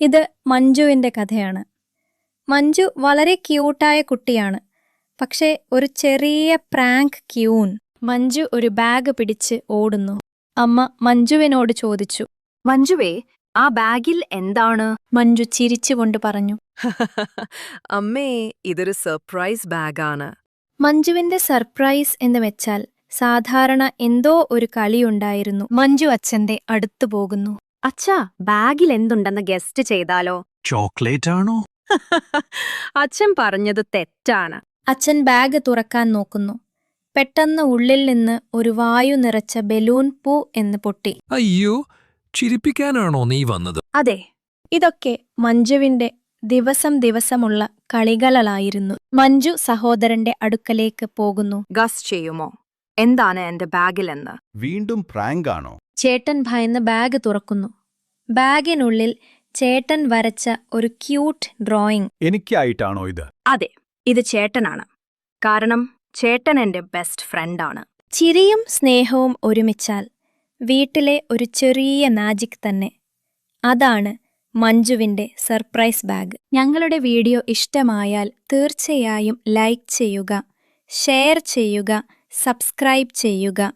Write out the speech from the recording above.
ഇത് മഞ്ജുവിന്റെ കഥയാണ്. മഞ്ജു വളരെ ക്യൂട്ടായ കുട്ടിയാണ്. പക്ഷേ ഒരു ചെറിയ പ്രാങ്ക് ക്യൂൻ. മഞ്ജു ഒരു ബാഗ് പിടിച്ച് ഓടുന്നു. അമ്മ മഞ്ജുവിനോട് ചോദിച്ചു. മഞ്ജുവേ, ആ ബാഗിൽ എന്താണ്? മഞ്ജു ചിരിച്ചുകൊണ്ട് പറഞ്ഞു. അമ്മേ, ഇതൊരു സർപ്രൈസ് ബാഗാണ്. മഞ്ജുവിന്റെ സർപ്രൈസ് എന്ന് വെച്ചാൽ സാധാരണ എന്തോ ഒരു കളിയുണ്ടായിരുന്നു. മഞ്ജു അച്ഛന്റെ അടുത്തു പോകുന്നു. അച്ഛാ, ബാഗിൽ എന്തുണ്ടെന്ന് ഗസ്റ്റ് ചെയ്താലോ? ചോക്ലേറ്റ് ആണോ? അച്ഛൻ പറഞ്ഞത് തെറ്റാണ്. അച്ഛൻ ബാഗ് തുറക്കാൻ നോക്കുന്നു. പെട്ടെന്ന് ഉള്ളിൽ നിന്ന് ഒരു വായു നിറച്ച ബലൂൺ പൂ എന്ന് പൊട്ടി. അയ്യോ, ചിരിപ്പിക്കാനാണോ നീ വന്നത്? അതെ, ഇതൊക്കെ മഞ്ജുവിന്റെ ദിവസമുള്ള കളികളായിരുന്നു. മഞ്ജു സഹോദരന്റെ അടുക്കലേക്ക് പോകുന്നു. ഗസ് ചെയ്യുമോ എന്താണ് എന്റെ ബാഗിലെന്ന്? വീണ്ടും പ്രാങ്ക് ആണോ? ചേട്ടൻ ഭയന്ന് ബാഗ് തുറക്കുന്നു. ബാഗിനുള്ളിൽ ചേട്ടൻ വരച്ച ഒരു ക്യൂട്ട് ഡ്രോയിങ്. എനിക്കായിട്ടാണോ ഇത്? അതെ, ഇത് ചേട്ടനാണ്. കാരണം ചേട്ടൻ എന്റെ ബെസ്റ്റ് ഫ്രണ്ടാണ്. ചിരിയും സ്നേഹവും ഒരുമിച്ചാൽ വീട്ടിലെ ഒരു ചെറിയ മാജിക് തന്നെ. അതാണ് മഞ്ജുവിന്റെ സർപ്രൈസ് ബാഗ്. ഞങ്ങളുടെ വീഡിയോ ഇഷ്ടമായാൽ തീർച്ചയായും ലൈക്ക് ചെയ്യുക, ഷെയർ ചെയ്യുക, സബ്സ്ക്രൈബ് ചെയ്യുക.